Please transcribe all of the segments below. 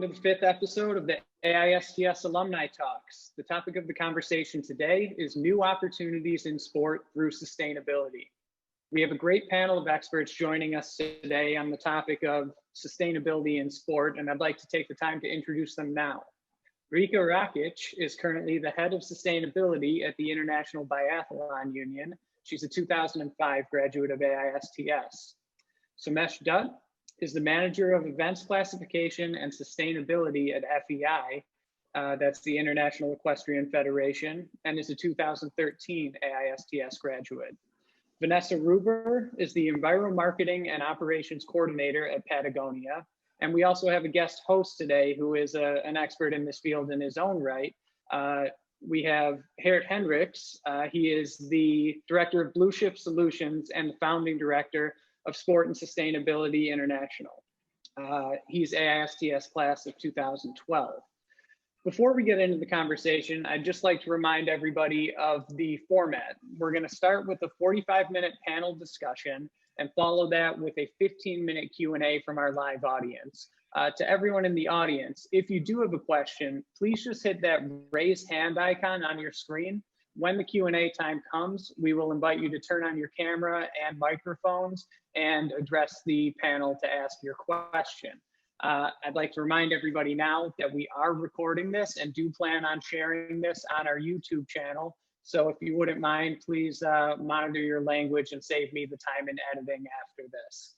to the 5th episode of the AISTS Alumni Talks. The topic of the conversation today is new opportunities in sport through sustainability. We have a great panel of experts joining us today on the topic of sustainability in sport, and I'd like to take the time to introduce them now. Riikka Rakic is currently the head of sustainability at the International Biathlon Union. She's a 2005 graduate of AISTS. Somesh Dutt is the manager of events classification and sustainability at FEI. That's the International Equestrian Federation, and is a 2013 AISTS graduate. Vanessa Rueber is the Enviro marketing and operations coordinator at Patagonia. And we also have a guest host today who is an expert in this field in his own right. We have Geert Hendriks. He is the director of Blueshift Solutions and the founding director of Sport and Sustainability International. He's AISTS class of 2012. Before we get into the conversation, I'd just like to remind everybody of the format. We're going to start with a 45-minute panel discussion and follow that with a 15-minute Q&A from our live audience. To everyone in the audience, if you do have a question, please just hit that raise hand icon on your screen. When the Q&A time comes, we will invite you to turn on your camera and microphones and address the panel to ask your question. I'd like to remind everybody now that we are recording this and do plan on sharing this on our YouTube channel. So if you wouldn't mind, please monitor your language and save me the time in editing after this.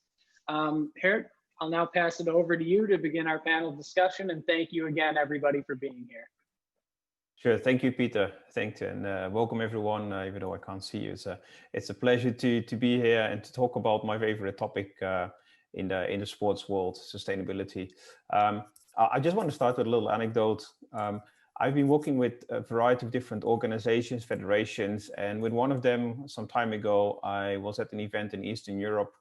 Geert, I'll now pass it over to you to begin our panel discussion, and thank you again, everybody, for being here. Sure, thank you, Peter. Thank you, and welcome everyone. Even though I can't see you, it's a pleasure to be here and to talk about my favorite topic in the sports world, sustainability. I just want to start with a little anecdote. I've been working with a variety of different organizations, federations, and with one of them some time ago, I was at an event in Eastern Europe.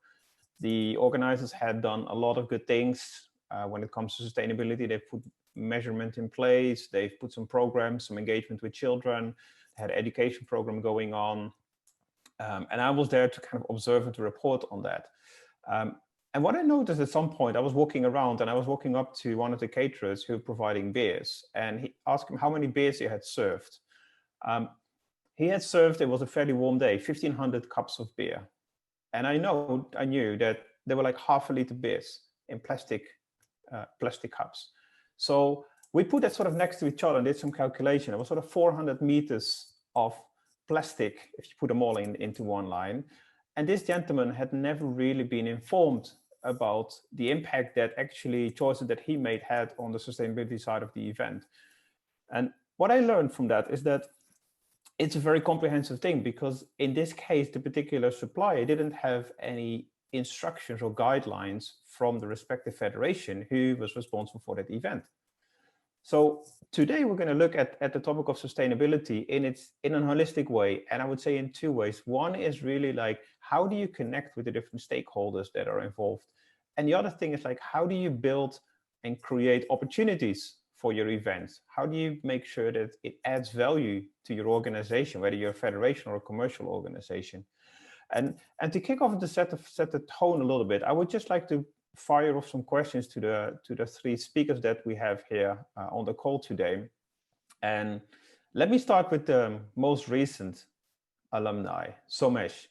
The organizers had done a lot of good things when it comes to sustainability. They put measurement in place, they've put some programs, some engagement with children, had an education program going on. And I was there to kind of observe and to report on that. And what I noticed at some point, I was walking around and I was walking up to one of the caterers who were providing beers, and he asked him how many beers he had served. He had served, it was a fairly warm day, 1,500 cups of beer. And I knew that there were like half a liter beers in plastic cups. So we put that sort of next to each other and did some calculation. It was sort of 400 meters of plastic, if you put them all into one line. And this gentleman had never really been informed about the impact that actually choices that he made had on the sustainability side of the event. And what I learned from that is that it's a very comprehensive thing, because in this case, the particular supplier didn't have any instructions or guidelines from the respective federation who was responsible for that event. So today we're going to look at the topic of sustainability in a holistic way, and I would say in two ways. One is really like, how do you connect with the different stakeholders that are involved? And the other thing is like, how do you build and create opportunities for your events? How do you make sure that it adds value to your organization, whether you're a federation or a commercial organization? And to kick off to set the tone a little bit, I would just like to fire off some questions to the three speakers that we have here on the call today. And let me start with the most recent alumni, Somesh.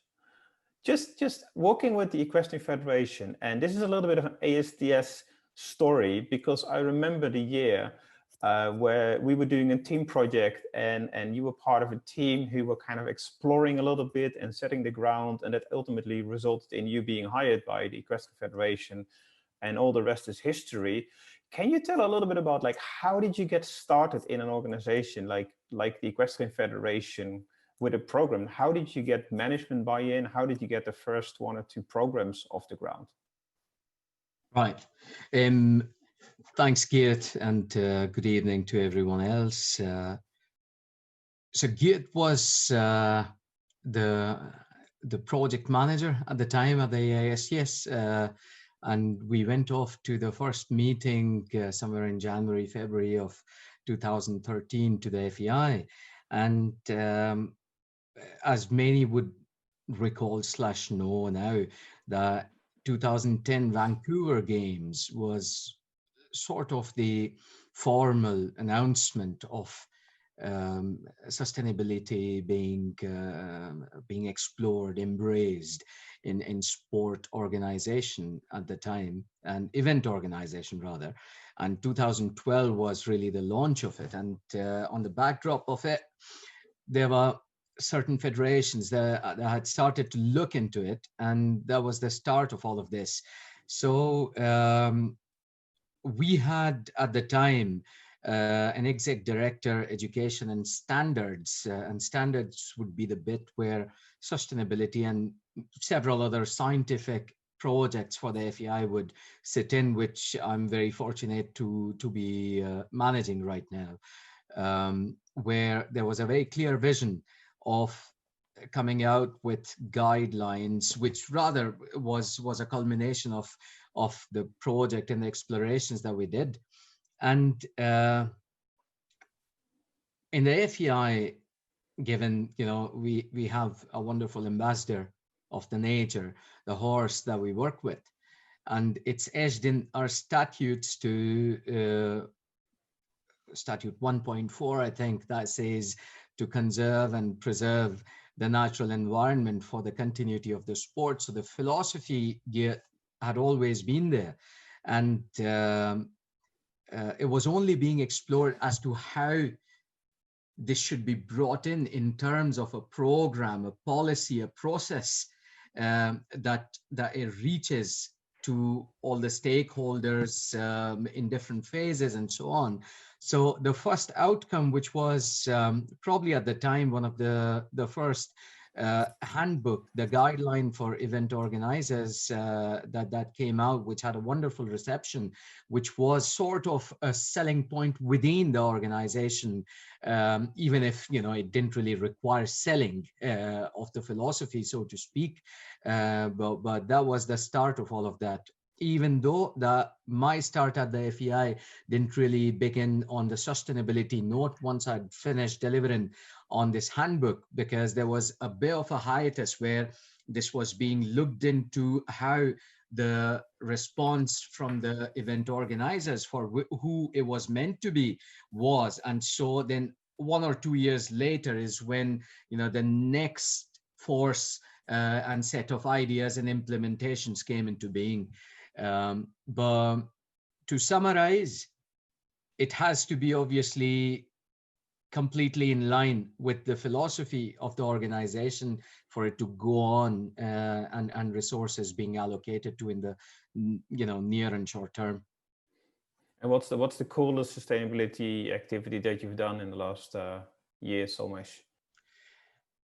Just working with the Equestrian Federation, and this is a little bit of an AISTS story, because I remember the year where we were doing a team project, and you were part of a team who were kind of exploring a little bit and setting the ground, and that ultimately resulted in you being hired by the Equestrian Federation, and all the rest is history. Can you tell a little bit about like, how did you get started in an organization like the Equestrian Federation with a program? How did you get management buy-in? How did you get the first 1 or 2 programs off the ground? Right. Thanks, Geert, and good evening to everyone else. So Geert was the project manager at the time of the AISTS, and we went off to the first meeting somewhere in January, February of 2013 to the FEI. And as many would recall / know now, the 2010 Vancouver Games was sort of the formal announcement of sustainability being explored, embraced in sport organization at the time, and event organization rather. And 2012 was really the launch of it. And on the backdrop of it, there were certain federations that had started to look into it, and that was the start of all of this. So we had at the time an exec director, education and standards would be the bit where sustainability and several other scientific projects for the FEI would sit in, which I'm very fortunate to be managing right now, where there was a very clear vision of coming out with guidelines, which rather was a culmination of the project and the explorations that we did. And in the FEI, given, you know, we have a wonderful ambassador of the nature, the horse that we work with, and it's edged in our statutes to statute 1.4, I think, that says to conserve and preserve the natural environment for the continuity of the sport. So the philosophy had always been there, and it was only being explored as to how this should be brought in terms of a program, a policy, a process that it reaches to all the stakeholders in different phases and so on. So the first outcome, which was probably at the time one of the first handbook, the guideline for event organizers that came out, which had a wonderful reception, which was sort of a selling point within the organization, even if, you know, it didn't really require selling of the philosophy, so to speak. But that was the start of all of that. Even though my start at the FEI didn't really begin on the sustainability note once I'd finished delivering on this handbook, because there was a bit of a hiatus where this was being looked into, how the response from the event organizers for who it was meant to be was. And so then 1 or 2 years later is when, you know, the next force and set of ideas and implementations came into being. But to summarize, it has to be obviously completely in line with the philosophy of the organization for it to go on, and resources being allocated to in the, you know, near and short term. And what's the coolest sustainability activity that you've done in the last year, Somesh?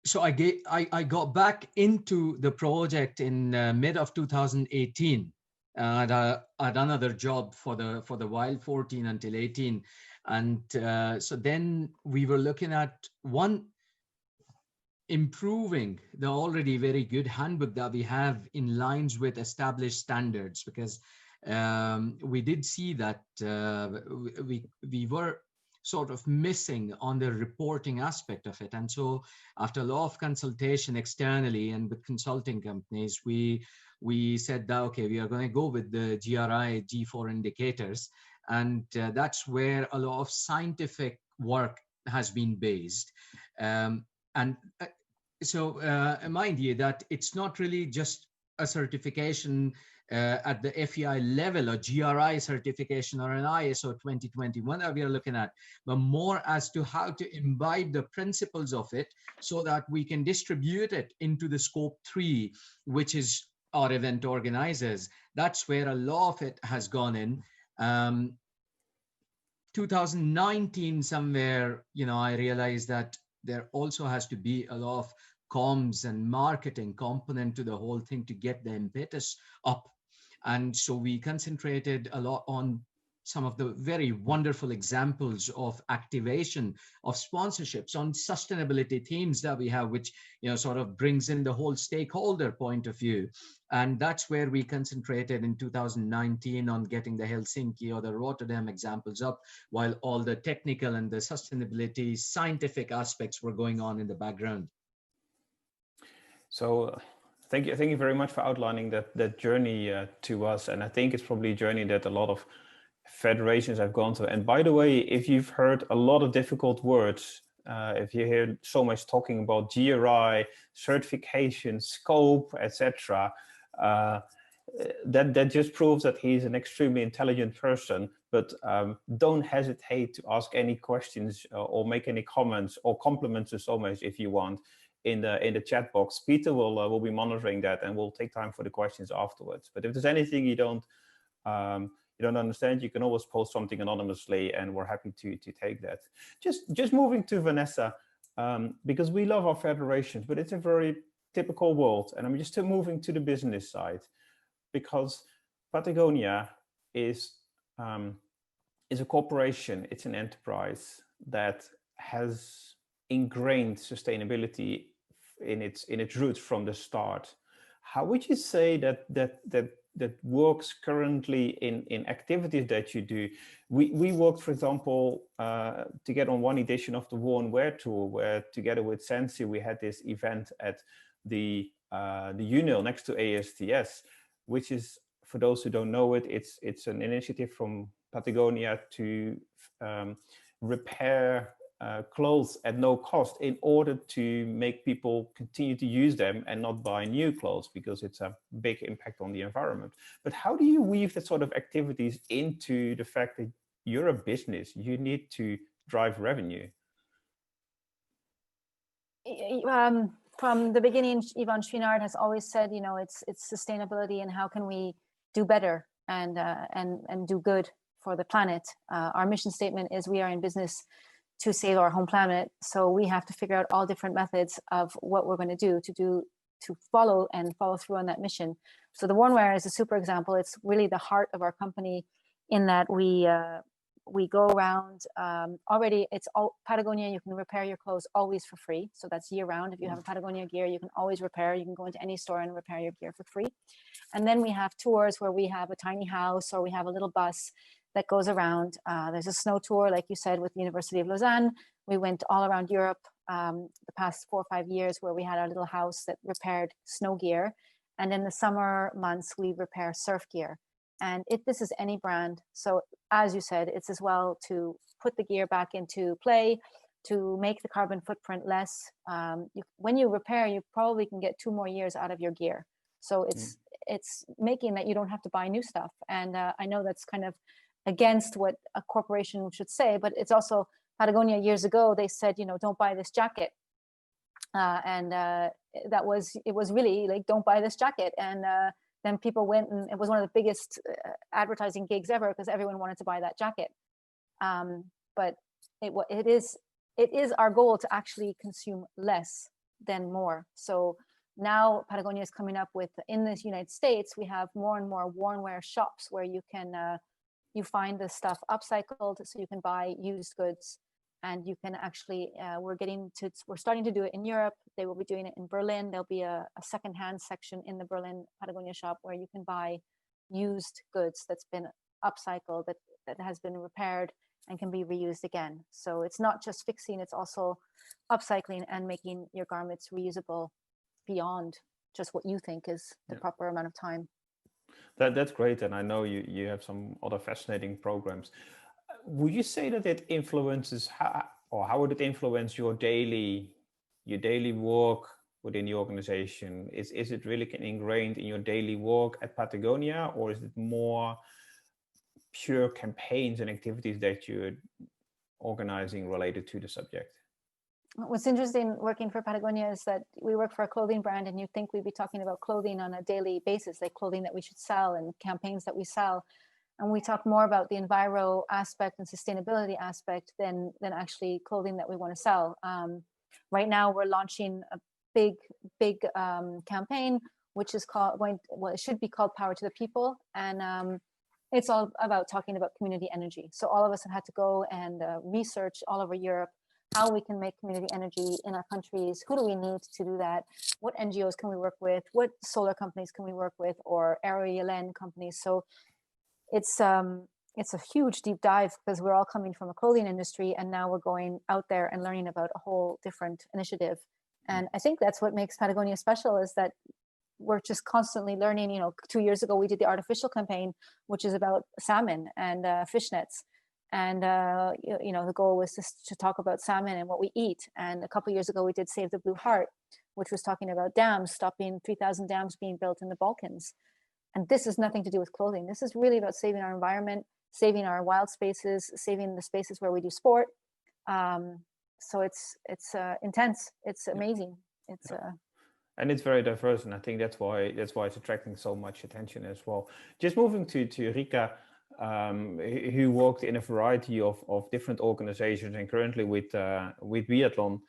So I got back into the project in mid of 2018. I'd done another job for the while, 14 until 18. And so then we were looking at improving the already very good handbook that we have in lines with established standards, because we did see that we were sort of missing on the reporting aspect of it. And so after a lot of consultation externally and with consulting companies, we said that, okay, we are going to go with the GRI G4 indicators. And that's where a lot of scientific work has been based. So mind you that it's not really just a certification at the FEI level, a GRI certification or an ISO 2021 that we are looking at, but more as to how to imbibe the principles of it so that we can distribute it into the scope 3, which is our event organizers. That's where a lot of it has gone in. 2019 somewhere, you know, I realized that there also has to be a lot of comms and marketing component to the whole thing to get the impetus up. And so we concentrated a lot on some of the very wonderful examples of activation of sponsorships on sustainability themes that we have, which, you know, sort of brings in the whole stakeholder point of view. And that's where we concentrated in 2019 on getting the Helsinki or the Rotterdam examples up, while all the technical and the sustainability scientific aspects were going on in the background. So thank you very much for outlining that journey to us. And I think it's probably a journey that a lot of federations I've gone to. And by the way, if you've heard a lot of difficult words, if you hear Somesh talking about GRI, certification, scope, etc., that just proves that he's an extremely intelligent person. But don't hesitate to ask any questions or make any comments or compliments to Somesh if you want in the chat box. Peter will be monitoring that, and we'll take time for the questions afterwards. But if there's anything you don't understand, you can always post something anonymously, and we're happy to take that. Just moving to Vanessa, because we love our federations, but it's a very typical world. And I'm just moving to the business side, because Patagonia is a corporation, it's an enterprise that has ingrained sustainability in its roots from the start. How would you say that works currently in activities that you do? We worked, for example, to get on one edition of the War and Wear Tour, where together with SandSI we had this event at the UNIL next to AISTS, which is, for those who don't know it, it's an initiative from Patagonia to repair clothes at no cost in order to make people continue to use them and not buy new clothes, because it's a big impact on the environment. But how do you weave that sort of activities into the fact that you're a business, you need to drive revenue? From the beginning, Yvonne Chouinard has always said, it's sustainability and how can we do better and do good for the planet. Our mission statement is we are in business to save our home planet. So we have to figure out all different methods of what we're going to do to follow through on that mission. So the War and Wear is a super example. It's really the heart of our company, in that we go around. Already, it's all Patagonia. You can repair your clothes always for free. So that's year round. If you have a Patagonia gear, you can always repair. You can go into any store and repair your gear for free. And then we have tours where we have a tiny house, or we have a little bus that goes around. There's a snow tour, like you said, with the University of Lausanne. We went all around Europe the past 4 or 5 years, where we had our little house that repaired snow gear. And in the summer months, we repair surf gear. And this is any brand. So as you said, it's as well to put the gear back into play, to make the carbon footprint less. When you repair, you probably can get 2 more years out of your gear. So it's making that you don't have to buy new stuff. And I know that's kind of against what a corporation should say, but it's also Patagonia years ago, they said, don't buy this jacket. It was really like, don't buy this jacket. And then people went, and it was one of the biggest advertising gigs ever, because everyone wanted to buy that jacket. But it is our goal to actually consume less than more. So now Patagonia is coming up with, in the United States, we have more and more War and Wear shops where you can you find the stuff upcycled, so you can buy used goods, and you can actually we're starting to do it in Europe. They will be doing it in Berlin. There'll be a secondhand section in the Berlin Patagonia shop where you can buy used goods that's been upcycled, that has been repaired and can be reused again. So it's not just fixing, it's also upcycling and making your garments reusable beyond just what you think is the proper amount of time. That's great, and I know you have some other fascinating programs. Would you say that it influences how would it influence your daily work within the organization? Is it really ingrained in your daily work at Patagonia, or is it more pure campaigns and activities that you're organizing related to the subject? What's interesting working for Patagonia is that we work for a clothing brand, and you'd think we'd be talking about clothing on a daily basis, like clothing that we should sell and campaigns that we sell. And we talk more about the Enviro aspect and sustainability aspect than actually clothing that we want to sell. Right now, we're launching a big campaign, which is called, it should be called Power to the People. And it's all about talking about community energy. So all of us have had to go and research all over Europe how we can make community energy in our countries. Who do we need to do that? What NGOs can we work with? What solar companies can we work with, or aero companies? So it's a huge deep dive, because we're all coming from a clothing industry, and now we're going out there and learning about a whole different initiative. And I think that's what makes Patagonia special, is that we're just constantly learning. 2 years ago, we did the artificial campaign, which is about salmon and fish nets. And, the goal was just to talk about salmon and what we eat. And a couple of years ago, we did Save the Blue Heart, which was talking about dams, stopping 3,000 dams being built in the Balkans. And this has nothing to do with clothing. This is really about saving our environment, saving our wild spaces, saving the spaces where we do sport. So it's intense. It's amazing. It's and it's very diverse, and I think that's why it's attracting so much attention as well. Just moving to Riikka, who worked in a variety of different organizations and currently with Biathlon.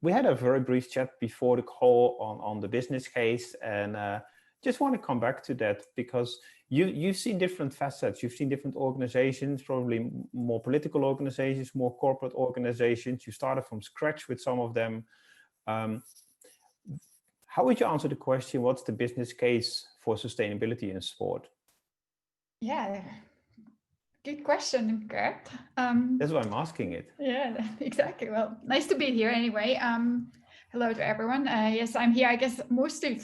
We had a very brief chat before the call on the business case, and just want to come back to that because you've seen different facets. You've seen different organizations, probably more political organizations, more corporate organizations. You started from scratch with some of them. How would you answer the question, what's the business case for sustainability in sport? Yeah, good question, Geert. That's why I'm asking it. Yeah, exactly. Well, nice to be here anyway. Hello to everyone. Yes, I'm here, I guess, mostly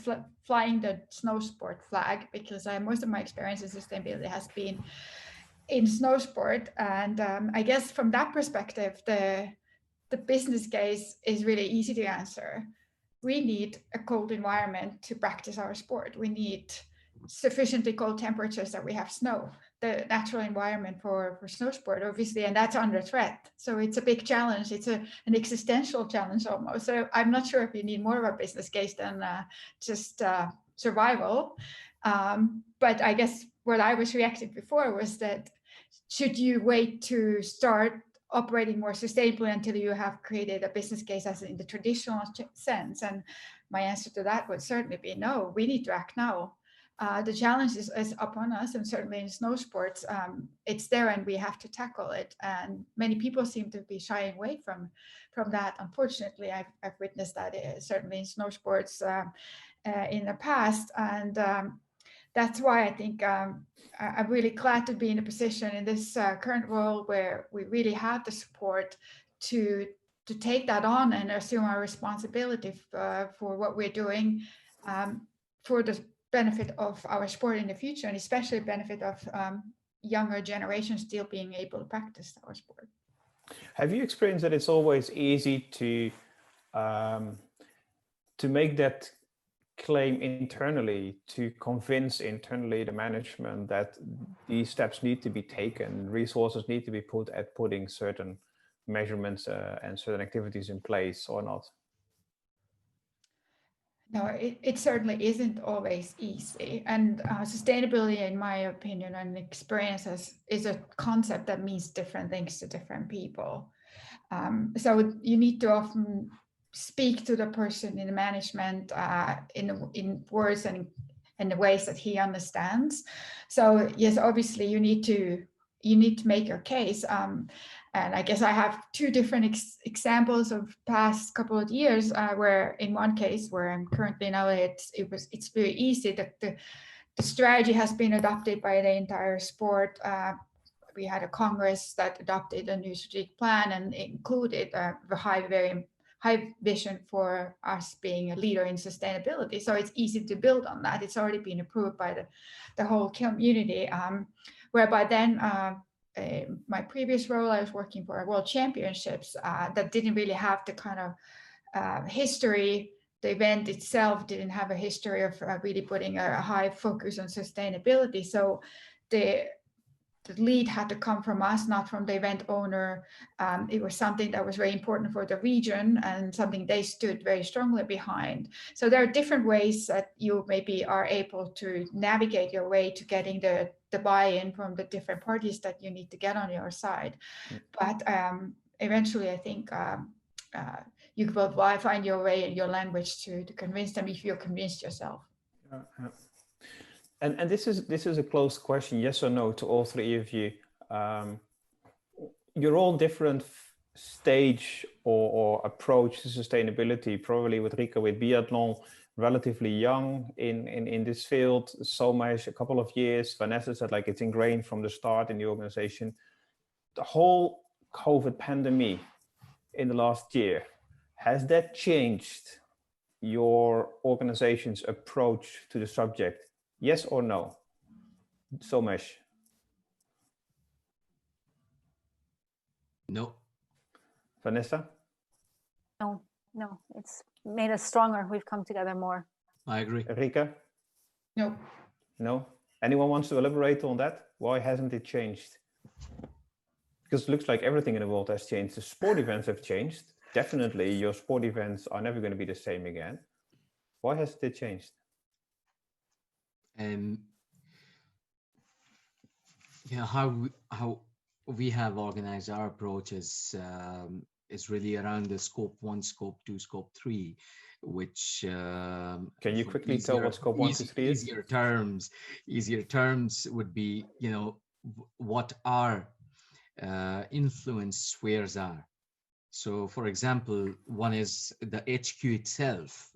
flying the snow sport flag because most of my experience in sustainability has been in snow sport. And I guess from that perspective, the business case is really easy to answer. We need a cold environment to practice our sport. We need sufficiently cold temperatures that we have snow, the natural environment for snow sport, obviously, and that's under threat. So it's a big challenge. It's an existential challenge almost. So I'm not sure if you need more of a business case than just survival. But I guess what I was reacting before was that should you wait to start operating more sustainably until you have created a business case as in the traditional sense? And my answer to that would certainly be no, we need to act now. The challenge is upon us, and certainly in snow sports, it's there and we have to tackle it. And many people seem to be shying away from that. Unfortunately, I've witnessed that certainly in snow sports in the past. And that's why I think I'm really glad to be in a position in this current role where we really have the support to take that on and assume our responsibility for what we're doing for the benefit of our sport in the future, and especially benefit of younger generations still being able to practice our sport. Have you experienced that it's always easy to make that claim internally, to convince internally the management that these steps need to be taken, resources need to be put at putting certain measurements and certain activities in place, or not? No, it certainly isn't always easy. And sustainability, in my opinion and experience, is a concept that means different things to different people. So you need to often speak to the person in the management in words and in the ways that he understands. So yes, obviously you need to make your case. And I guess I have two different examples of past couple of years where in one case where I'm currently now, it's very easy that the strategy has been adopted by the entire sport. We had a Congress that adopted a new strategic plan and included the very high vision for us being a leader in sustainability. So it's easy to build on that. It's already been approved by the whole community. Whereby then my previous role, I was working for World Championships that didn't really have the kind of history. The event itself didn't have a history of really putting a high focus on sustainability. So the lead had to come from us, not from the event owner. It was something that was very important for the region and something they stood very strongly behind. So there are different ways that you maybe are able to navigate your way to getting the buy-in from the different parties that you need to get on your side. But eventually, I think you will find your way and your language to convince them if you're convinced yourself. And this is a closed question, yes or no, to all three of you. You're all different stage or approach to sustainability. Probably with Riikka, with biathlon, relatively young in this field. Somesh, a couple of years. Vanessa said like it's ingrained from the start in the organization. The whole COVID pandemic in the last year, has that changed your organization's approach to the subject? Yes or no? Somesh. No. Vanessa? No, no, it's made us stronger. We've come together more. I agree. Riikka? No. No? Anyone wants to elaborate on that? Why hasn't it changed? Because it looks like everything in the world has changed. The sport events have changed. Definitely your sport events are never going to be the same again. Why has it changed? Yeah, how we have organized our approach is really around the scope 1, scope 2, scope 3, which can you quickly tell what scope 1 to 3 is? Easier terms would be, you know, what our influence spheres are. So, for example, one is the HQ itself,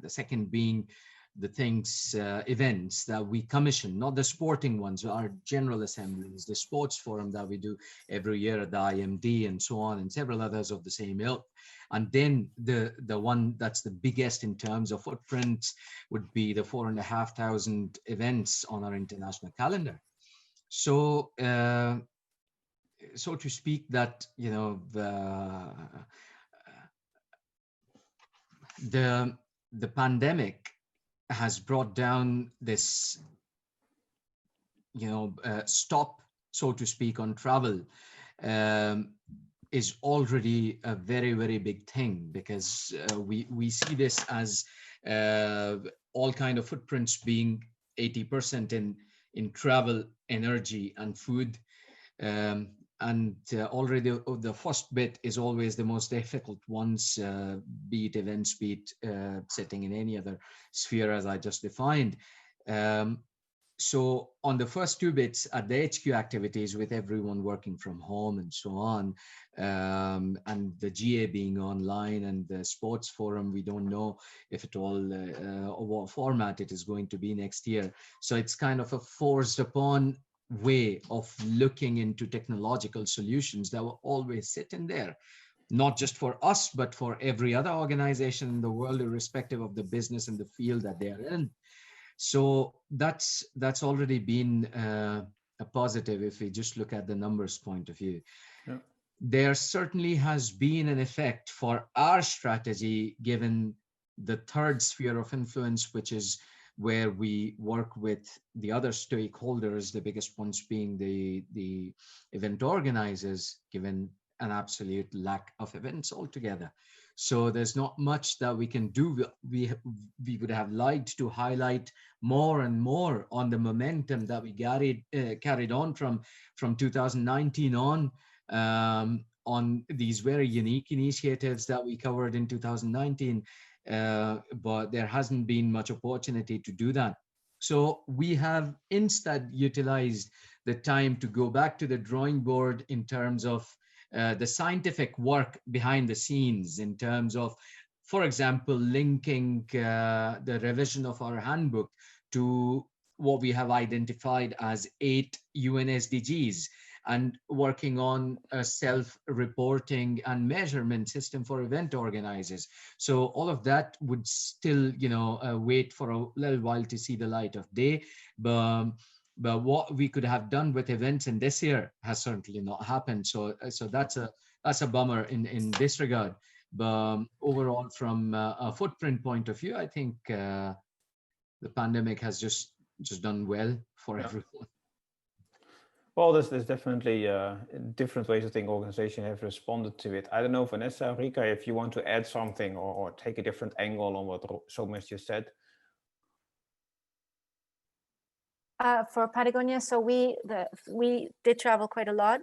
the second being the things, events that we commission, not the sporting ones, our general assemblies, the sports forum that we do every year at the IMD and so on, and several others of the same ilk. And then the one that's the biggest in terms of footprint would be the 4,500 events on our international calendar. So, so to speak, that, you know, the pandemic has brought down this, you know, stop, so to speak, on travel is already a very, very big thing, because we see this as all kind of footprints being 80% in travel, energy, and food. And already the first bit is always the most difficult ones, be it events, be it setting in any other sphere, as I just defined. So on the first two bits at the HQ activities, with everyone working from home and so on, and the GA being online, and the sports forum, we don't know if at all what format it is going to be next year. So it's kind of a forced upon way of looking into technological solutions that will always sit in there, not just for us, but for every other organization in the world, irrespective of the business and the field that they are in. So that's already been a positive if we just look at the numbers point of view. Yeah. There certainly has been an effect for our strategy, given the third sphere of influence, which is where we work with the other stakeholders, the biggest ones being the event organizers, given an absolute lack of events altogether. So there's not much that we can do. We would have liked to highlight more and more on the momentum that we carried on from 2019 on these very unique initiatives that we covered in 2019. But there hasn't been much opportunity to do that. So we have instead utilized the time to go back to the drawing board in terms of the scientific work behind the scenes, in terms of, for example, linking the revision of our handbook to what we have identified as 8 UN SDGs, and working on a self-reporting and measurement system for event organizers. So all of that would still, you know, wait for a little while to see the light of day. But what we could have done with events in this year has certainly not happened. So that's a bummer in this regard. But overall, from a footprint point of view, I think the pandemic has just done well for everyone. Well, there's definitely different ways I think organizations have responded to it. I don't know, Vanessa, Riikka, if you want to add something or take a different angle on what Somesh just said. For Patagonia, so we did travel quite a lot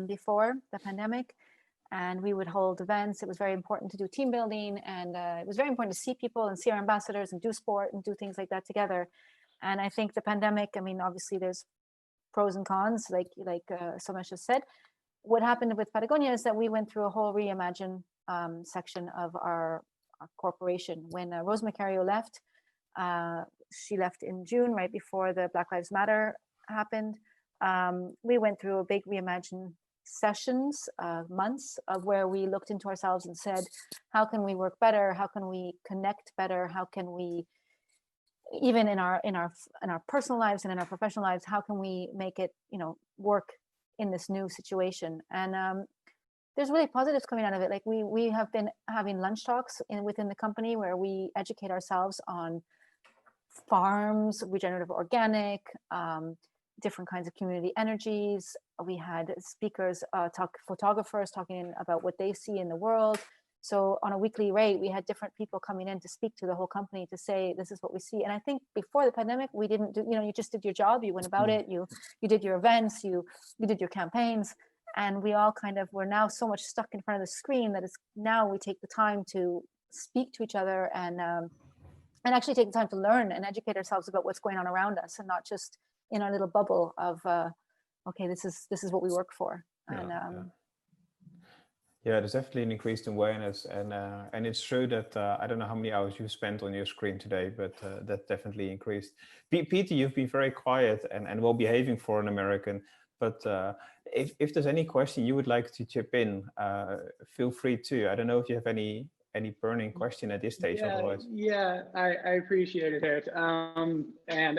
before the pandemic, and we would hold events. It was very important to do team building, and it was very important to see people and see our ambassadors and do sport and do things like that together. And I think the pandemic, I mean, obviously there's pros and cons, like Somesh has said. What happened with Patagonia is that we went through a whole reimagine section of our corporation. When Rose Macario left, she left in June, right before the Black Lives Matter happened. We went through a big reimagine sessions, months of where we looked into ourselves and said, how can we work better? How can we connect better? How can we, even in our personal lives and in our professional lives, how can we make it, work in this new situation? And there's really positives coming out of it. Like we have been having lunch talks within the company where we educate ourselves on farms, regenerative organic, different kinds of community energies. We had speakers, photographers talking about what they see in the world. So on a weekly rate, we had different people coming in to speak to the whole company to say, this is what we see. And I think before the pandemic, we didn't do, you just did your job, you went about it, you did your events, you did your campaigns. And we all kind of, we're now so much stuck in front of the screen that now we take the time to speak to each other and actually take the time to learn and educate ourselves about what's going on around us, and not just in our little bubble of, okay, this is what we work for. Yeah, there's definitely an increased awareness, and it's true that I don't know how many hours you spent on your screen today, but that definitely increased. Peter, you've been very quiet and well behaving for an American, but if there's any question you would like to chip in, feel free to. I don't know if you have any burning question at this stage. Otherwise, I appreciate it, and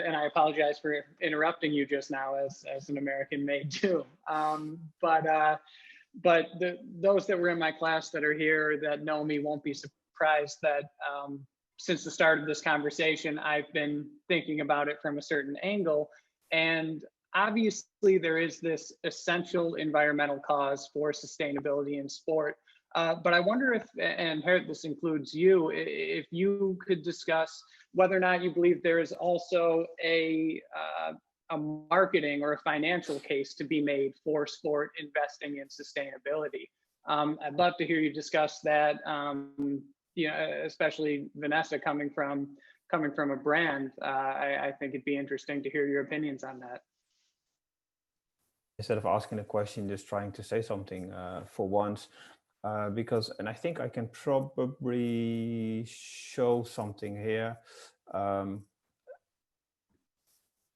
I apologize for interrupting you just now, as an American may do. But those that were in my class that are here that know me won't be surprised that since the start of this conversation, I've been thinking about it from a certain angle. And obviously there is this essential environmental cause for sustainability in sport. But I wonder if, and Geert, this includes you, if you could discuss whether or not you believe there is also a marketing or a financial case to be made for sport investing in sustainability. I'd love to hear you discuss that. Especially Vanessa, coming from a brand. I think it'd be interesting to hear your opinions on that. Instead of asking a question, just trying to say something for once. Because, and I think I can probably show something here.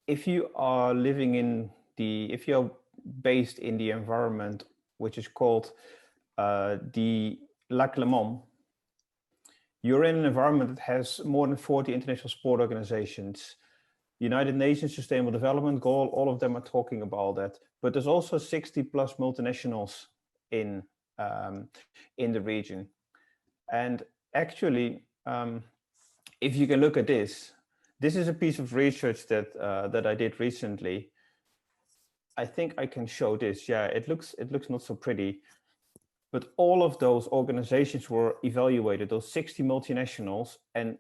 If you are if you're based in the environment, which is called the Lac Le Mans, you're in an environment that has more than 40 international sport organizations. United Nations Sustainable Development Goal, all of them are talking about that. But there's also 60 plus multinationals in the region. And actually, if you can look at this is a piece of research that I did recently. I think I can show this. Yeah, it looks not so pretty, but all of those organizations were evaluated, those 60 multinationals, and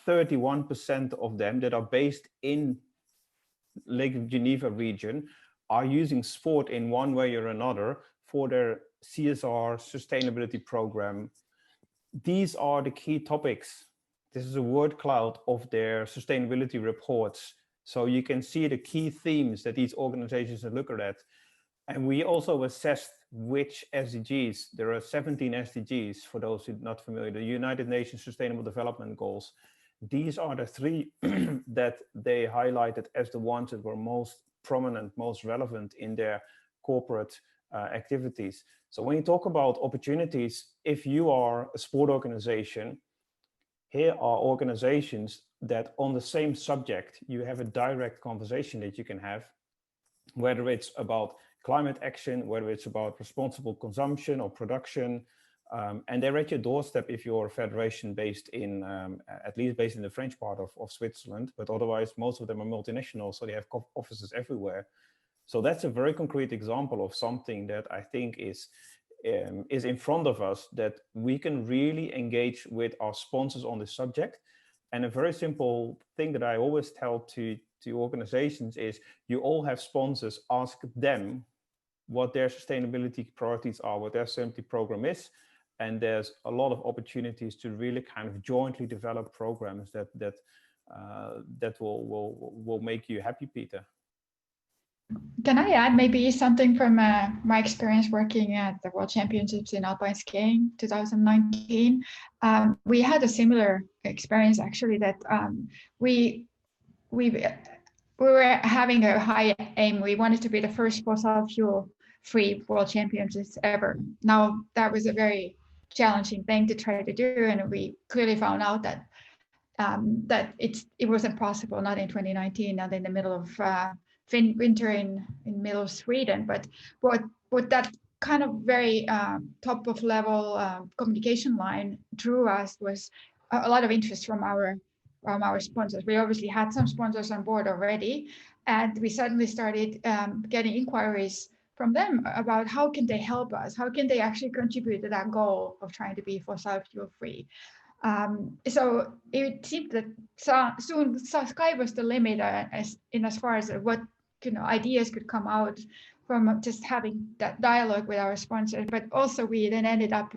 31% of them that are based in Lake Geneva region are using sport in one way or another for their CSR sustainability program. These are the key topics. This is a word cloud of their sustainability reports. So you can see the key themes that these organizations are looking at. And we also assessed which SDGs. There are 17 SDGs for those who are not familiar, the United Nations Sustainable Development Goals. These are the three that they highlighted as the ones that were most prominent, most relevant in their corporate activities. So when you talk about opportunities, if you are a sport organization, here are organizations that on the same subject, you have a direct conversation that you can have, whether it's about climate action, whether it's about responsible consumption or production, and they're at your doorstep if you're a federation based in, at least based in the French part of Switzerland, but otherwise most of them are multinational, so they have offices everywhere. So that's a very concrete example of something that I think is in front of us, that we can really engage with our sponsors on this subject. And a very simple thing that I always tell to organizations is, you all have sponsors, ask them what their sustainability priorities are, what their sustainability program is. And there's a lot of opportunities to really kind of jointly develop programs that will make you happy, Peter. Can I add maybe something from my experience working at the World Championships in Alpine Skiing 2019? We had a similar experience, actually, that we were having a high aim. We wanted to be the first fossil fuel free world championships ever. Now, that was a very challenging thing to try to do, and we clearly found out that it wasn't possible, not in 2019, not in the middle of winter in middle of Sweden. But what that kind of very top of level communication line drew us was a lot of interest from our sponsors. We obviously had some sponsors on board already, and we suddenly started getting inquiries from them about how can they help us, how can they actually contribute to that goal of trying to be fossil fuel free. So it seemed that soon sky was the limit as far as what ideas could come out from just having that dialogue with our sponsors. But also we then ended up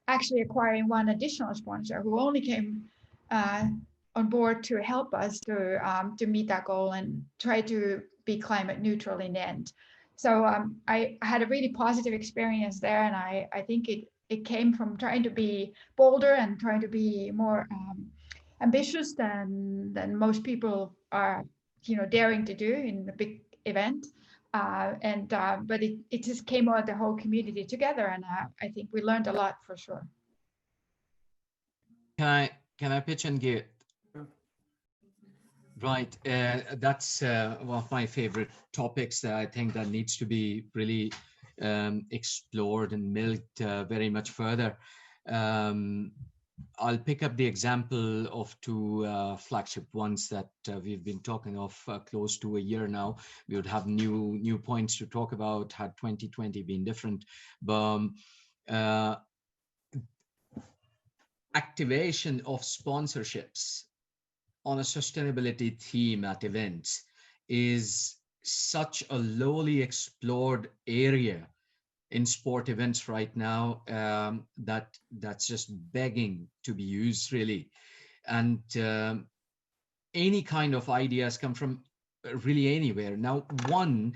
actually acquiring one additional sponsor who only came on board to help us to meet that goal and try to be climate neutral in the end. So I had a really positive experience there, and I think it came from trying to be bolder and trying to be more ambitious than most people are, daring to do in a big event. But it just came out the whole community together, and I think we learned a lot for sure. Can I pitch in, Geert? Right, that's one of my favorite topics that I think that needs to be really explored and milked very much further. I'll pick up the example of two flagship ones that we've been talking of close to a year now. We would have new points to talk about had 2020 been different. But activation of sponsorships on a sustainability theme at events is such a lowly explored area in sport events right now that's just begging to be used, really. And any kind of ideas come from really anywhere. Now, one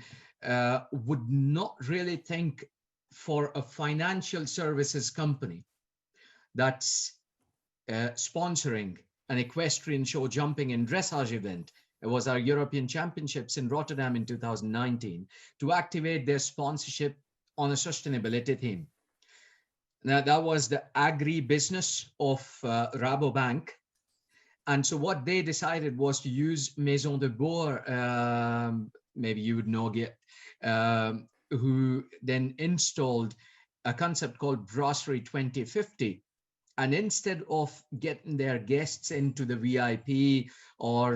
would not really think for a financial services company that's sponsoring an equestrian show jumping and dressage event. It was our European Championships in Rotterdam in 2019 to activate their sponsorship on a sustainability theme. Now, that was the agri-business of Rabobank. And so what they decided was to use Maison de Boer, maybe you would know, Geert, who then installed a concept called Brasserie 2050. And instead of getting their guests into the VIP or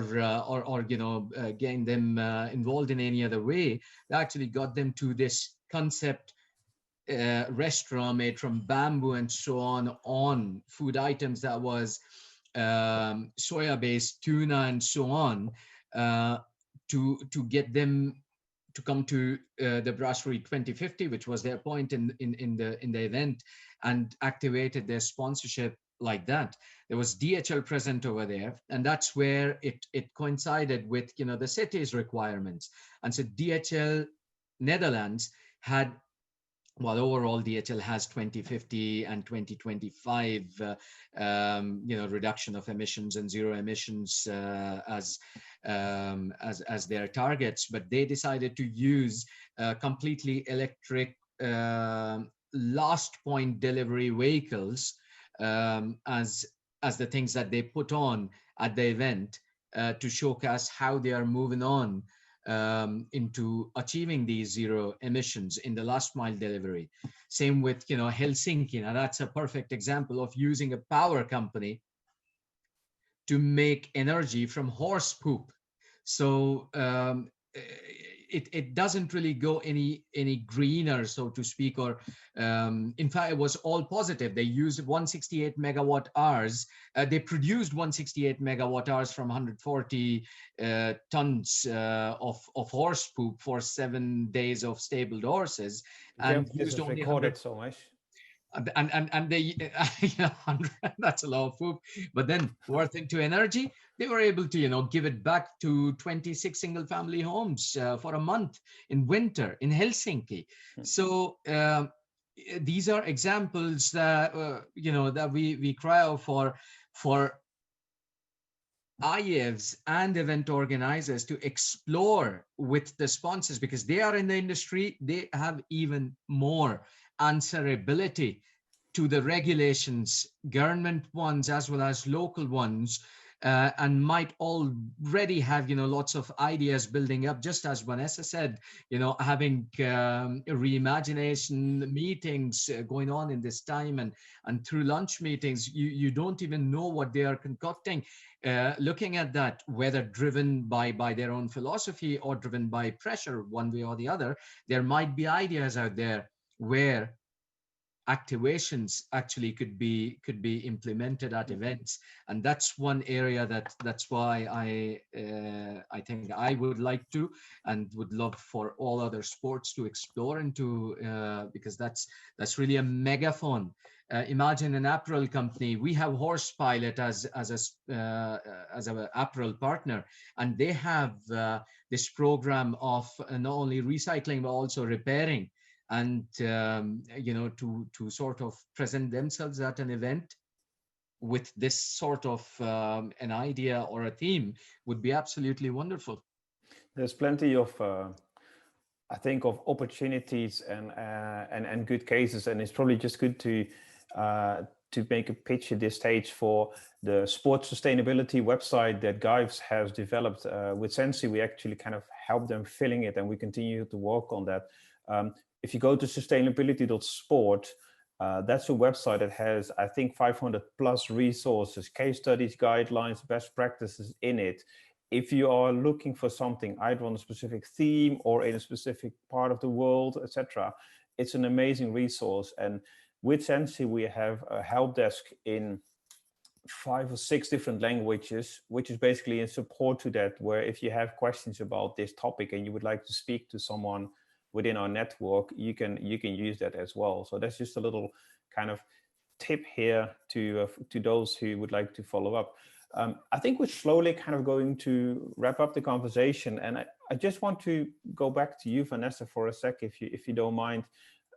getting them involved in any other way, they actually got them to this concept restaurant made from bamboo and so on food items that was soya-based tuna and so on, to get them to come to the Brasserie 2050, which was their point in the event, and activated their sponsorship like that. There was DHL present over there, and that's where it coincided with the city's requirements. And so DHL Netherlands had, well, overall DHL has 2050 and 2025 reduction of emissions and zero emissions as their targets, but they decided to use completely electric last point delivery vehicles as the things that they put on at the event to showcase how they are moving on into achieving these zero emissions in the last mile delivery. Same with Helsinki. Now that's a perfect example of using a power company to make energy from horse poop. So it doesn't really go any greener, so to speak, or in fact it was all positive. They used 168 megawatt hours. They produced 168 megawatt hours from 140 tons of horse poop for 7 days of stabled horses, and used only recorded so much. And they that's a lot of poop, but then worth into energy, they were able to give it back to 26 single family homes for a month in winter in Helsinki. So these are examples that that we cry out for IEVs and event organizers to explore with the sponsors, because they are in the industry, they have even more answerability to the regulations, government ones as well as local ones, and might already have, lots of ideas building up, just as Vanessa said, having reimagination meetings going on in this time, and through lunch meetings, you don't even know what they are concocting. Looking at that, whether driven by their own philosophy or driven by pressure, one way or the other, there might be ideas out there where activations actually could be implemented at events. And that's one area that's why I think I would like to, and would love for all other sports to explore into, because that's really a megaphone. Imagine an apparel company. We have Horsepilot as an apparel partner, and they have this program of not only recycling but also repairing, and to sort of present themselves at an event with this sort of an idea or a theme would be absolutely wonderful. There's plenty of I think of opportunities and good cases, and it's probably just good to make a pitch at this stage for the sports sustainability website that Gives has developed. With SandSI, we actually kind of help them filling it, and we continue to work on that. If you go to sustainability.sport, that's a website that has, I think, 500 plus resources, case studies, guidelines, best practices in it. If you are looking for something either on a specific theme or in a specific part of the world, etc., it's an amazing resource. And with SandSI, we have a help desk in 5 or 6 different languages, which is basically in support to that, where if you have questions about this topic and you would like to speak to someone within our network, you can use that as well. So that's just a little kind of tip here to those who would like to follow up. I think we're slowly kind of going to wrap up the conversation, and I just want to go back to you, Vanessa, for a sec, if you don't mind,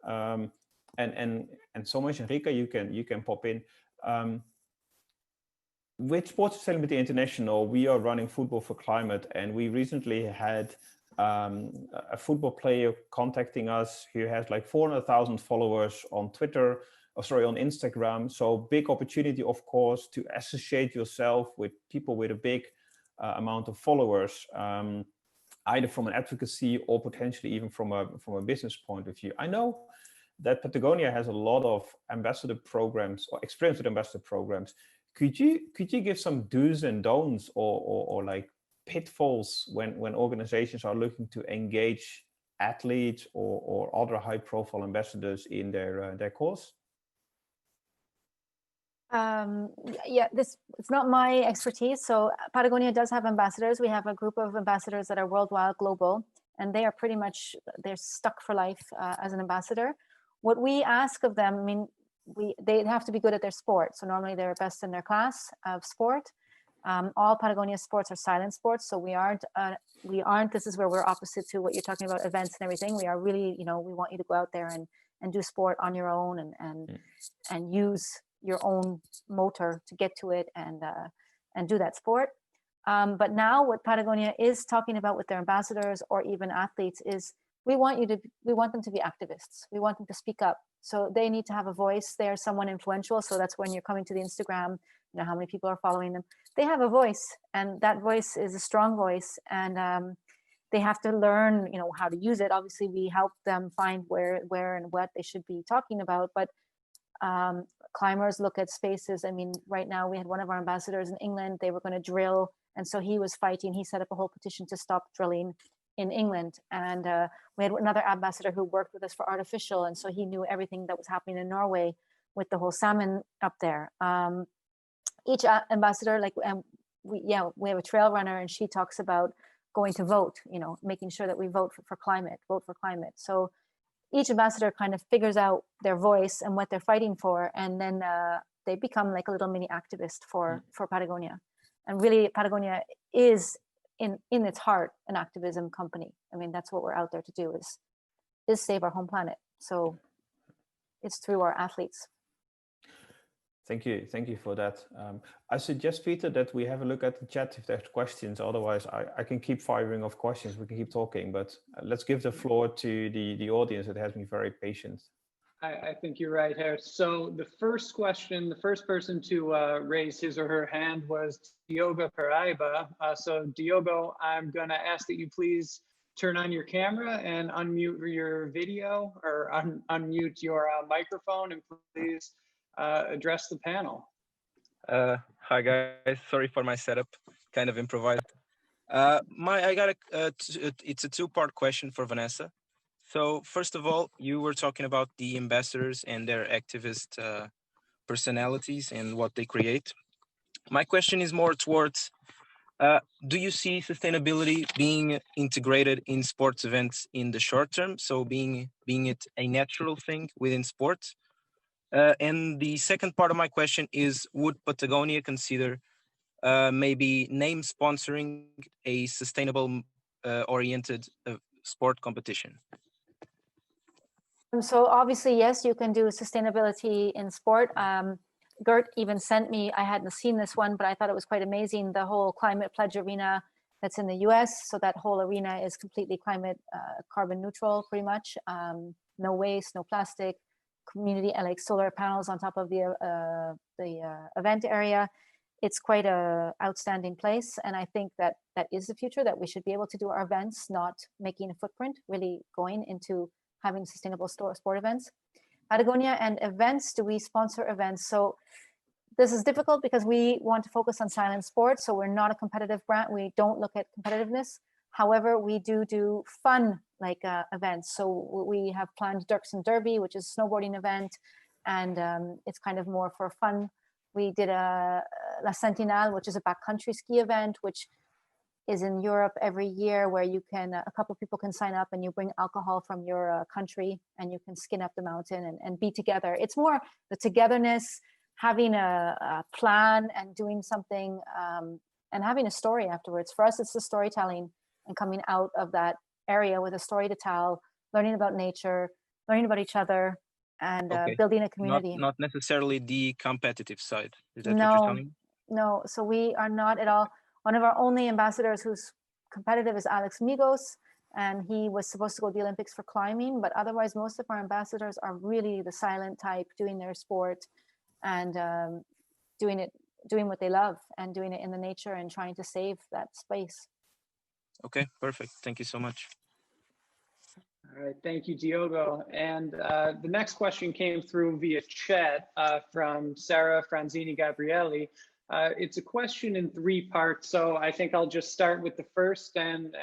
and Somesh and Riikka, you can pop in. With Sports Sustainability International, we are running Football for Climate, and we recently had a football player contacting us who has like 400,000 followers on Twitter, on Instagram. So big opportunity, of course, to associate yourself with people with a big amount of followers, either from an advocacy or potentially even from a business point of view. I know that Patagonia has a lot of ambassador programs or experience with ambassador programs. Could you give some do's and don'ts or like pitfalls when organizations are looking to engage athletes or other high profile ambassadors in their cause? Yeah, it's not my expertise. So Patagonia does have ambassadors. We have a group of ambassadors that are worldwide, global, and they are pretty much, they're stuck for life as an ambassador. What we ask of them, I mean, they have to be good at their sport. So normally they're best in their class of sport. All Patagonia sports are silent sports. So we aren't, this is where we're opposite to what you're talking about, events and everything. We are really, we want you to go out there and do sport on your own and use your own motor to get to it and do that sport. But now what Patagonia is talking about with their ambassadors or even athletes is we want them to be activists. We want them to speak up. So they need to have a voice. They're someone influential. So that's when you're coming to the Instagram, how many people are following them. They have a voice, and that voice is a strong voice. And they have to learn, how to use it. Obviously, we help them find where and what they should be talking about. But climbers look at spaces. I mean, right now we had one of our ambassadors in England. They were going to drill, and so he was fighting. He set up a whole petition to stop drilling in England. And we had another ambassador who worked with us for artificial, and so he knew everything that was happening in Norway with the whole salmon up there. Each ambassador, we have a trail runner, and she talks about going to vote, making sure that we vote for climate. So each ambassador kind of figures out their voice and what they're fighting for, and then they become like a little mini activist for Patagonia. And really, Patagonia is in its heart an activism company. I mean, that's what we're out there to do is save our home planet. So it's through our athletes. Thank you for that. I suggest, Peter, that we have a look at the chat if there's questions. Otherwise, I can keep firing off questions. We can keep talking, but let's give the floor to the audience that has been very patient. I think you're right, Geert. So the first question, the first person to raise his or her hand was Diogo Paraiba. So Diogo, I'm going to ask that you please turn on your camera and unmute your video, or unmute your microphone, and please address the panel. Hi guys, sorry for my setup, kind of improvised. It's a two-part question for Vanessa. So first of all, you were talking about the ambassadors and their activist personalities and what they create. My question is more towards, do you see sustainability being integrated in sports events in the short term? So being it a natural thing within sports? And the second part of my question is, would Patagonia consider maybe name sponsoring a sustainable oriented sport competition? So obviously, yes, you can do sustainability in sport. Geert even sent me, I hadn't seen this one, but I thought it was quite amazing, the whole climate pledge arena that's in the US. So that whole arena is completely carbon neutral, pretty much. No waste, no plastic, community, like solar panels on top of the event area. It's quite a outstanding place. And I think that is the future, that we should be able to do our events, not making a footprint, really going into having sustainable sport events. Patagonia and events, do we sponsor events? So this is difficult because we want to focus on silent sports. So we're not a competitive brand. We don't look at competitiveness. However, we do fun like events. So we have planned Dirks and Derby, which is a snowboarding event. And it's kind of more for fun. We did a La Sentinelle, which is a backcountry ski event, which is in Europe every year, where you can, a couple of people can sign up and you bring alcohol from your country and you can skin up the mountain and be together. It's more the togetherness, having a plan and doing something and having a story afterwards. For us, it's the storytelling and coming out of that area with a story to tell, learning about nature, learning about each other, and building a community. Not necessarily the competitive side. Is that what you're telling me? No, so we are not at all. One of our only ambassadors who's competitive is Alex Migos, and he was supposed to go to the Olympics for climbing, but otherwise most of our ambassadors are really the silent type, doing their sport and doing what they love and doing it in the nature and trying to save that space. Okay, perfect. Thank you so much. All right, thank you, Diogo. And the next question came through via chat from Sarah Franzini Gabrielli. It's a question in 3 parts, so I think I'll just start with the first and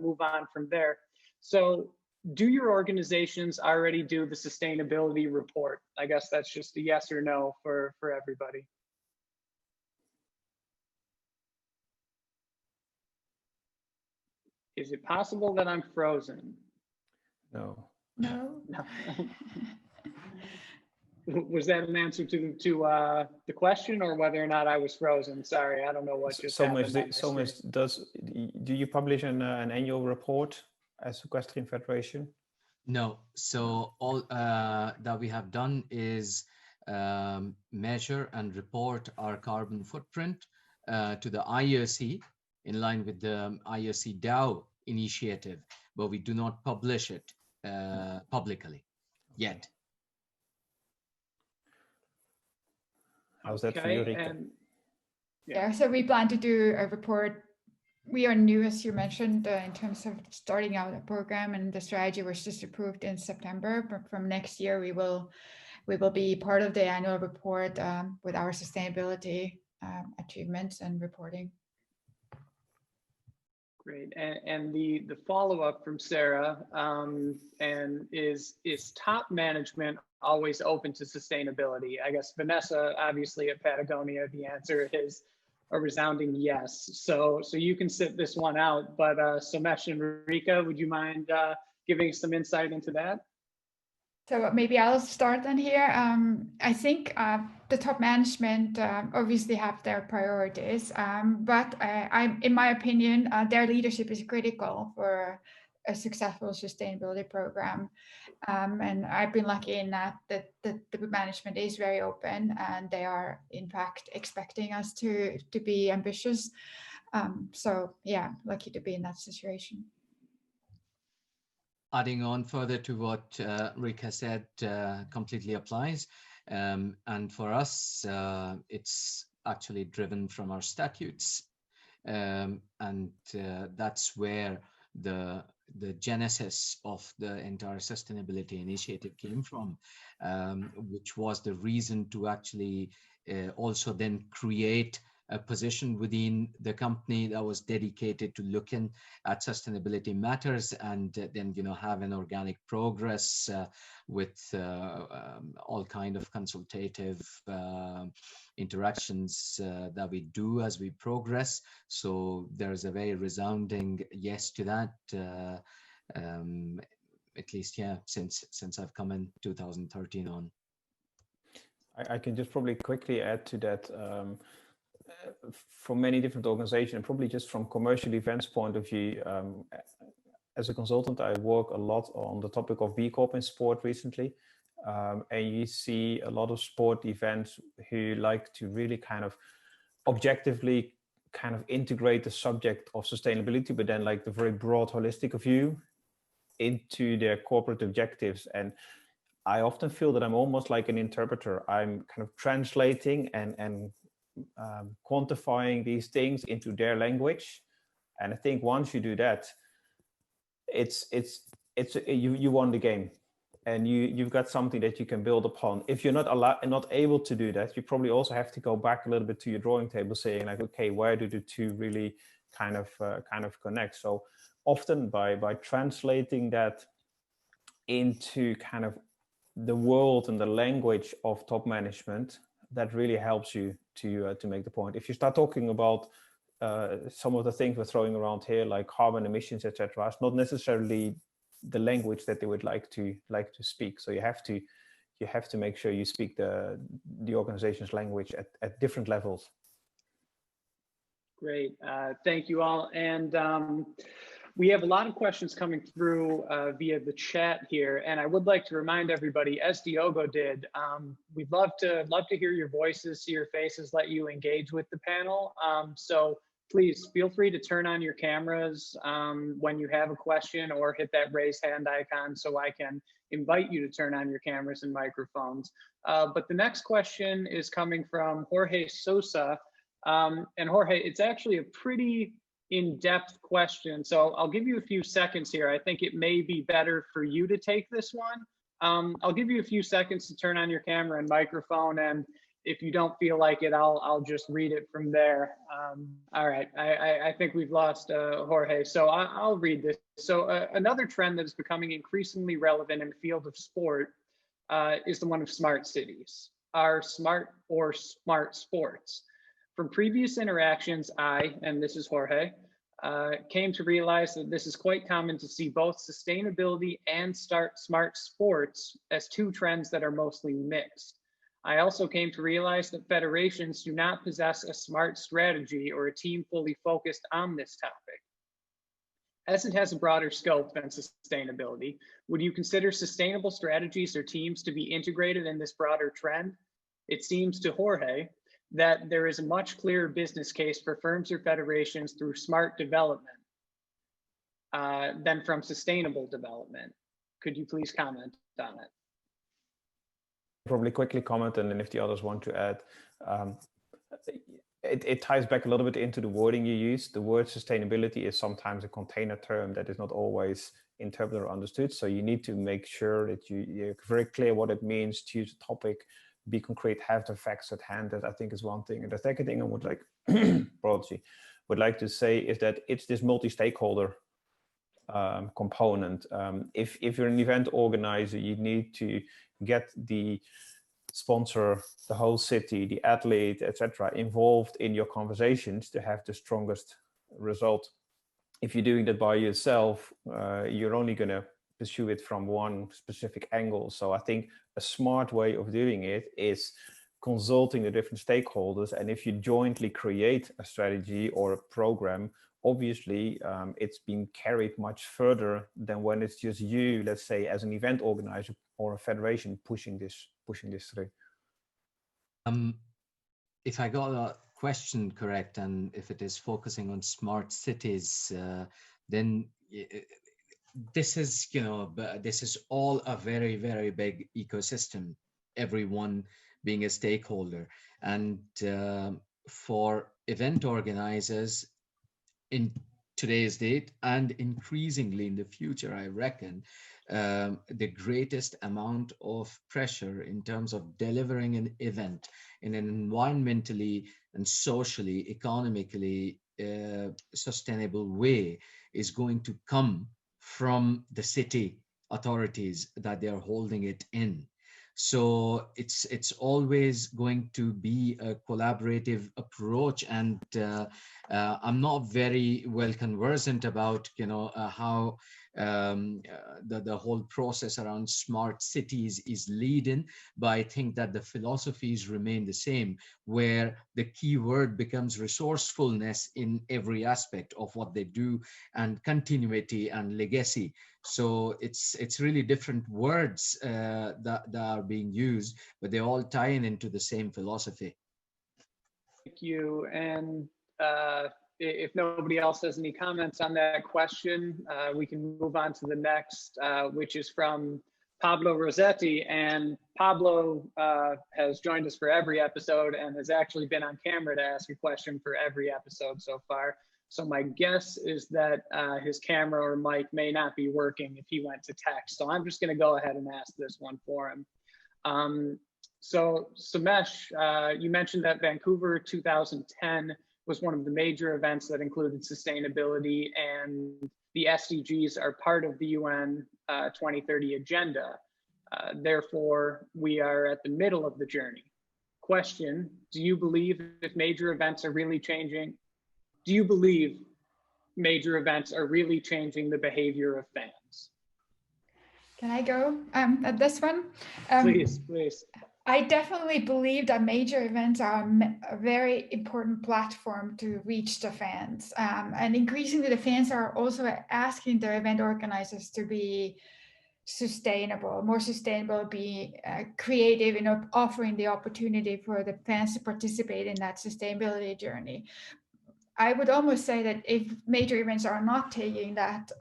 move on from there. So, do your organizations already do the sustainability report? I guess that's just a yes or no for everybody. Is it possible that I'm frozen? No. No. No. Was that an answer to the question, or whether or not I was frozen? Sorry, I don't know what just happened. Somesh, do you publish an annual report as Equestrian Federation? No. So all that we have done is measure and report our carbon footprint to the IOC in line with the IOC DAO initiative, but we do not publish it publicly yet. How's that for you, Riikka? Yeah, so we plan to do a report. We are new, as you mentioned, in terms of starting out a program, and the strategy was just approved in September. But from next year, we will be part of the annual report with our sustainability achievements and reporting. Great, and the follow-up from Sarah and is top management always open to sustainability? I guess Vanessa, obviously at Patagonia, the answer is a resounding yes. So you can sit this one out, but Somesh and Riikka, would you mind giving some insight into that? So maybe I'll start then here. I think the top management obviously have their priorities, but in my opinion, their leadership is critical for a successful sustainability program. And I've been lucky in that the management is very open, and they are in fact expecting us to be ambitious. So yeah, lucky to be in that situation. Adding on further to what Riikka said, completely applies. And for us, it's actually driven from our statutes. And that's where the genesis of the entire sustainability initiative came from, which was the reason to actually also then create a position within the company that was dedicated to looking at sustainability matters, and then have an organic progress with all kind of consultative interactions that we do as we progress. So there's a very resounding yes to that, at least since I've come in 2013 on. I can just probably quickly add to that. For many different organizations, probably just from commercial events point of view, as a consultant, I work a lot on the topic of B Corp in sport recently. And you see a lot of sport events who like to really kind of objectively kind of integrate the subject of sustainability, but then like the very broad holistic view into their corporate objectives. And I often feel that I'm almost like an interpreter. I'm kind of translating and quantifying these things into their language, and I think once you do that, you won the game, and you've got something that you can build upon. If you're not able to do that, you probably also have to go back a little bit to your drawing table, saying like, okay, where do the two really kind of connect? So often by translating that into kind of the world and the language of top management, that really helps you to make the point. If you start talking about some of the things we're throwing around here, like carbon emissions, etc., it's not necessarily the language that they would like to speak. So you have to make sure you speak the organization's language at different levels. Great, thank you all. And we have a lot of questions coming through via the chat here, and I would like to remind everybody, as Diogo did, we'd love to hear your voices, see your faces, let you engage with the panel. So please feel free to turn on your cameras when you have a question, or hit that raise hand icon so I can invite you to turn on your cameras and microphones. But the next question is coming from Jorge Sosa. And Jorge, it's actually a pretty in-depth question, so I'll give you a few seconds here. I think it may be better for you to take this one. I'll give you a few seconds to turn on your camera and microphone, and if you don't feel like it, I'll just read it from there. All right, I think we've lost Jorge, so I'll read this. So another trend that is becoming increasingly relevant in the field of sport is the one of smart cities, or smart sports. From previous interactions, and this is Jorge, came to realize that this is quite common to see both sustainability and smart sports as two trends that are mostly mixed. I also came to realize that federations do not possess a smart strategy or a team fully focused on this topic. As it has a broader scope than sustainability, would you consider sustainable strategies or teams to be integrated in this broader trend? It seems to Jorge that there is a much clearer business case for firms or federations through smart development than from sustainable development. Could you please comment on it? Probably quickly comment, and then if the others want to add, it ties back a little bit into the wording you use. The word sustainability is sometimes a container term that is not always interpreted or understood. So you need to make sure that you're very clear what it means, choose a topic, be concrete, have the facts at hand. That I think is one thing. And the second thing I would like to say is that it's this multi-stakeholder component. If you're an event organizer, you need to get the sponsor, the whole city, the athlete, etc., involved in your conversations to have the strongest result. If you're doing that by yourself, you're only going to pursue it from one specific angle. So I think a smart way of doing it is consulting the different stakeholders, and if you jointly create a strategy or a program, obviously it's been carried much further than when it's just you, let's say, as an event organizer or a federation pushing this through. If I got a question correct, and if it is focusing on smart cities, then this is, this is all a very, very big ecosystem, everyone being a stakeholder. And for event organizers in today's date, and increasingly in the future, I reckon, the greatest amount of pressure in terms of delivering an event in an environmentally and socially, economically sustainable way is going to come from the city authorities that they are holding it in. So it's always going to be a collaborative approach, and I'm not very well conversant about how the whole process around smart cities is leading, but I think that the philosophies remain the same, where the key word becomes resourcefulness in every aspect of what they do, and continuity and legacy. So it's really different words that are being used, but they all tie into the same philosophy. Thank you. And if nobody else has any comments on that question, we can move on to the next, which is from Pablo Rossetti. And Pablo has joined us for every episode and has actually been on camera to ask a question for every episode so far. So my guess is that his camera or mic may not be working if he went to text. So I'm just going to go ahead and ask this one for him. So Somesh, you mentioned that Vancouver 2010 was one of the major events that included sustainability, and the SDGs are part of the UN 2030 agenda. Therefore, we are at the middle of the journey. Question, do you believe if major events are really changing? Do you believe major events are really changing the behavior of fans? Can I go at this one? Please. I definitely believe that major events are a very important platform to reach the fans. And increasingly, the fans are also asking their event organizers to be sustainable, more sustainable, be creative in offering the opportunity for the fans to participate in that sustainability journey. I would almost say that if major events are not taking that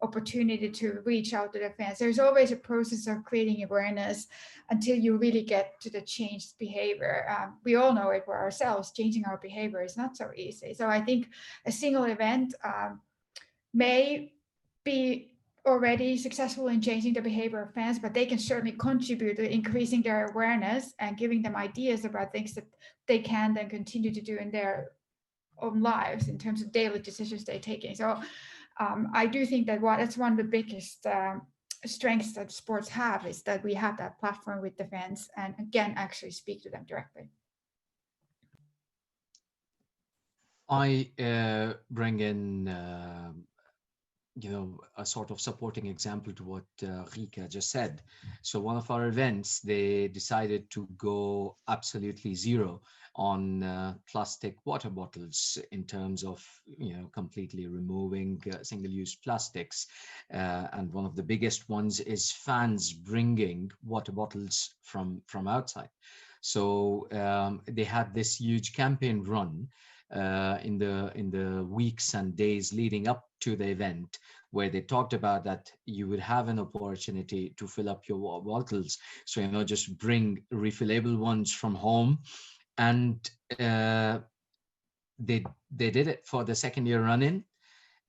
opportunity to reach out to the fans, there's always a process of creating awareness until you really get to the changed behavior. We all know it for ourselves, changing our behavior is not so easy. So I think a single event may be already successful in changing the behavior of fans, but they can certainly contribute to increasing their awareness and giving them ideas about things that they can then continue to do in their own lives in terms of daily decisions they're taking. So I do think that that's one of the biggest strengths that sports have, is that we have that platform with the fans and again actually speak to them directly. I bring in a sort of supporting example to what Riikka just said. So one of our events, they decided to go absolutely zero on plastic water bottles in terms of, completely removing single-use plastics. And one of the biggest ones is fans bringing water bottles from outside. So they had this huge campaign run in the weeks and days leading up to the event, where they talked about that you would have an opportunity to fill up your bottles. So, just bring refillable ones from home. And they did it for the second year running.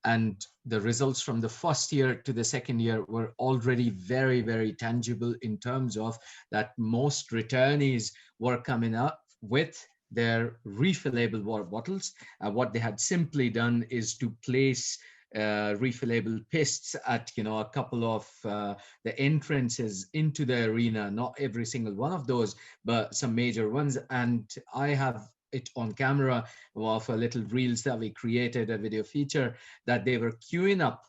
And the results from the first year to the second year were already very, very tangible in terms of that most returnees were coming up with their refillable water bottles. What they had simply done is to place refillable pists at a couple of the entrances into the arena, not every single one of those, but some major ones. And I have it on camera of a little reels that we created, a video feature, that they were queuing up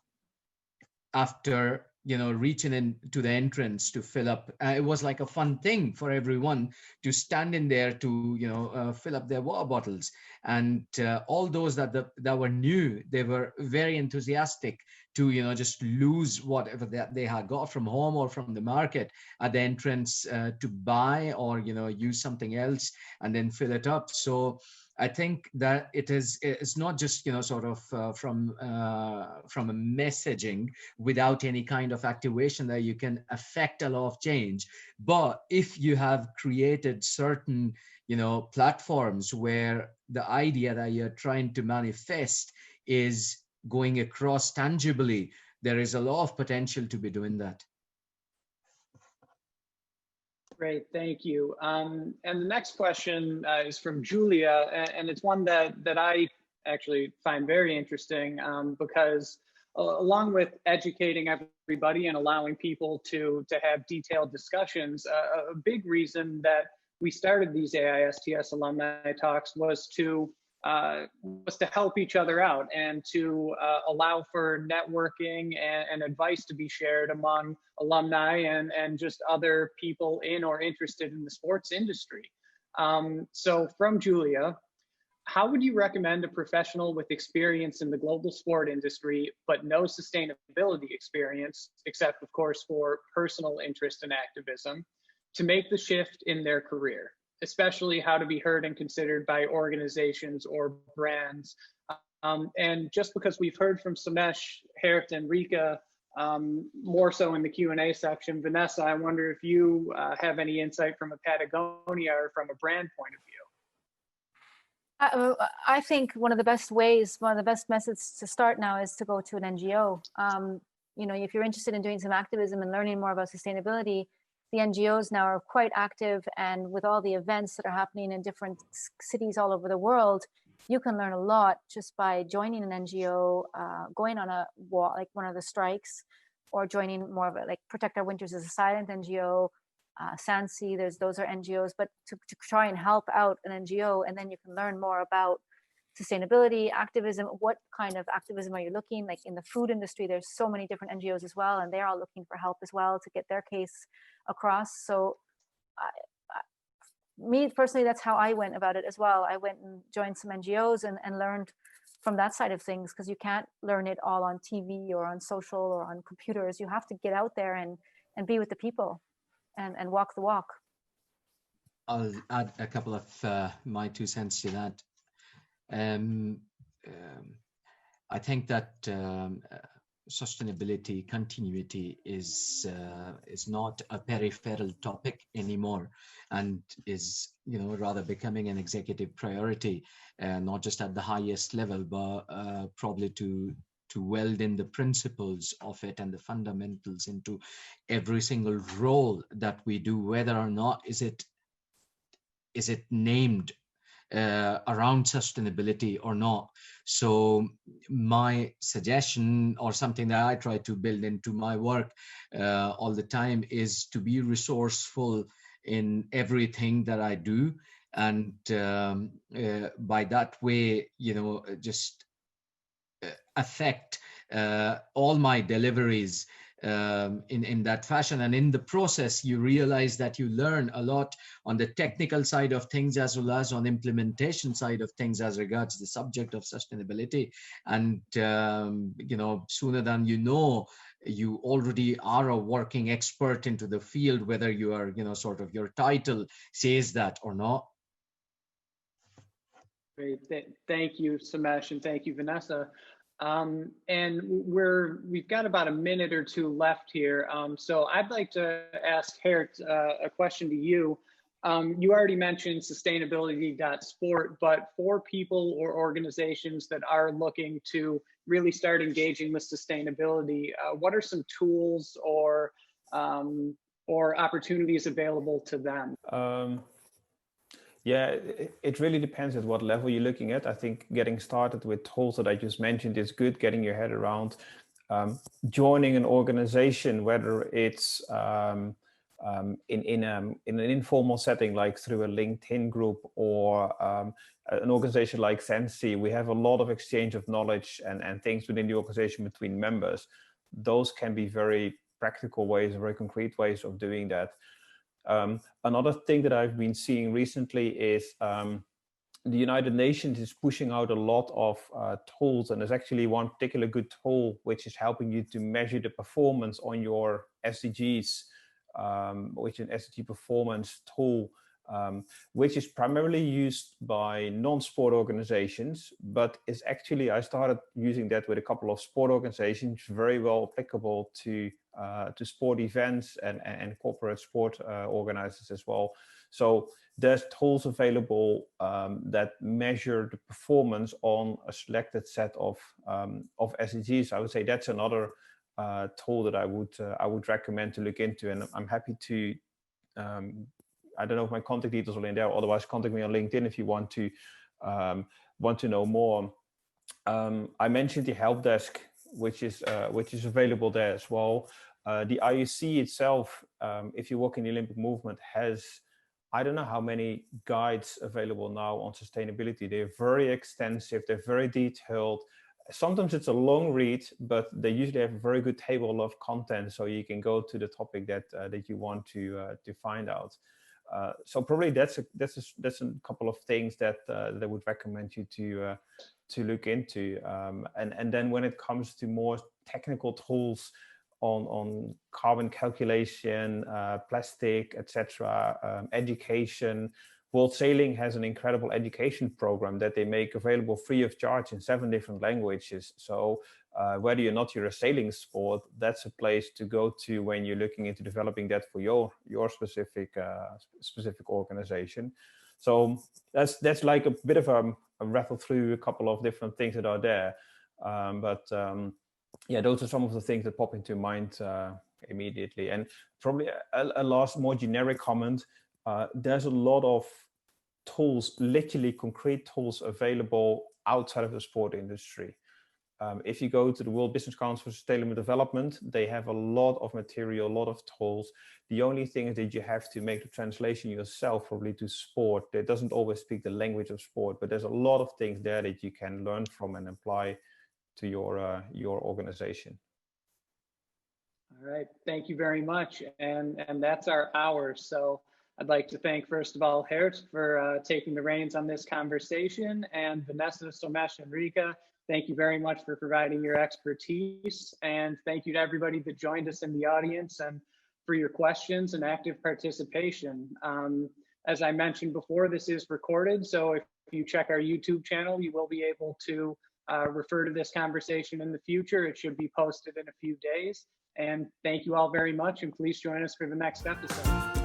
after reaching in to the entrance to fill up. It was like a fun thing for everyone to stand in there to, fill up their water bottles. And all those that were new, they were very enthusiastic to, just lose whatever that they had got from home or from the market at the entrance to buy or, use something else and then fill it up. So I think that it's not just sort of from a messaging without any kind of activation that you can affect a lot of change. But if you have created certain platforms where the idea that you're trying to manifest is going across tangibly, there is a lot of potential to be doing that. Great, thank you. And the next question is from Julia, and it's one that I actually find very interesting because along with educating everybody and allowing people to have detailed discussions, a big reason that we started these AISTS Alumni Talks was to help each other out and to allow for networking and advice to be shared among alumni and just other people in or interested in the sports industry. So from Julia, how would you recommend a professional with experience in the global sport industry, but no sustainability experience, except of course for personal interest and activism, to make the shift in their career? Especially how to be heard and considered by organizations or brands. And just because we've heard from Somesh, Geert, and Riikka, more so in the Q&A section, Vanessa, I wonder if you have any insight from a Patagonia or from a brand point of view. I think one of the best methods to start now is to go to an NGO. If you're interested in doing some activism and learning more about sustainability, the NGOs now are quite active, and with all the events that are happening in different cities all over the world, you can learn a lot just by joining an NGO, going on a walk, like one of the strikes, or joining more of a, like Protect Our Winters is a silent NGO, SandSI, those are NGOs, but to try and help out an NGO, and then you can learn more about sustainability, activism. What kind of activism are you looking? Like in the food industry, there's so many different NGOs as well, and they're all looking for help as well to get their case across. So me personally, that's how I went about it as well. I went and joined some NGOs and learned from that side of things, because you can't learn it all on TV or on social or on computers. You have to get out there and be with the people and walk the walk. I'll add a couple of my 2 cents to that. I think that sustainability continuity is not a peripheral topic anymore, and is rather becoming an executive priority, not just at the highest level, but probably to weld in the principles of it and the fundamentals into every single role that we do, whether or not is it named around sustainability or not. So my suggestion, or something that I try to build into my work all the time, is to be resourceful in everything that I do, and by that way, just affect all my deliveries in that fashion. And in the process, you realize that you learn a lot on the technical side of things, as well as on implementation side of things as regards the subject of sustainability. And sooner than you already are a working expert into the field, whether you are sort of your title says that or not. Great, thank you, Somesh, and thank you, Vanessa. And we've got about a minute or two left here. So I'd like to ask Geert a question to you. You already mentioned sustainability.sport, but for people or organizations that are looking to really start engaging with sustainability, what are some tools or opportunities available to them? Yeah, it really depends at what level you're looking at. I think getting started with tools that I just mentioned is good, getting your head around. Joining an organization, whether it's in an informal setting, like through a LinkedIn group, or an organization like SandSI, we have a lot of exchange of knowledge and things within the organization between members. Those can be very practical ways, very concrete ways of doing that. Another thing that I've been seeing recently is the United Nations is pushing out a lot of tools, and there's actually one particular good tool which is helping you to measure the performance on your SDGs, which is an SDG performance tool, which is primarily used by non-sport organizations, but is actually, I started using that with a couple of sport organizations, very well applicable to sport events and corporate sport organizers as well. So there's tools available that measure the performance on a selected set of SDGs. I would say that's another tool that I would recommend to look into, and I'm happy to. I don't know if my contact details are in there. Otherwise, contact me on LinkedIn if you want to know more. I mentioned the help desk, which is available there as well. The IOC itself, if you work in the Olympic movement, has, I don't know how many guides available now on sustainability. They're very extensive. They're very detailed. Sometimes it's a long read, but they usually have a very good table of content, so you can go to the topic that you want to find out. So probably that's a couple of things that I would recommend you to look into. And then when it comes to more technical tools on carbon calculation, plastic, etc., education, World Sailing has an incredible education program that they make available free of charge in 7 different languages. So whether you're a sailing sport, that's a place to go to when you're looking into developing that for your specific organization. So that's like a bit of a rattle through a couple of different things that are there. Yeah, those are some of the things that pop into mind immediately. And probably a last more generic comment. There's a lot of tools, literally concrete tools available outside of the sport industry. If you go to the World Business Council for Sustainable Development, they have a lot of material, a lot of tools. The only thing is that you have to make the translation yourself, probably to sport. It doesn't always speak the language of sport, but there's a lot of things there that you can learn from and apply to your organization. All right, thank you very much. And that's our hour. So I'd like to thank, first of all, Geert for taking the reins on this conversation, and Vanessa, Somesh, and Riikka, thank you very much for providing your expertise. And thank you to everybody that joined us in the audience and for your questions and active participation. As I mentioned before, this is recorded, so if you check our YouTube channel, you will be able to refer to this conversation in the future. It should be posted in a few days. And thank you all very much, and please join us for the next episode.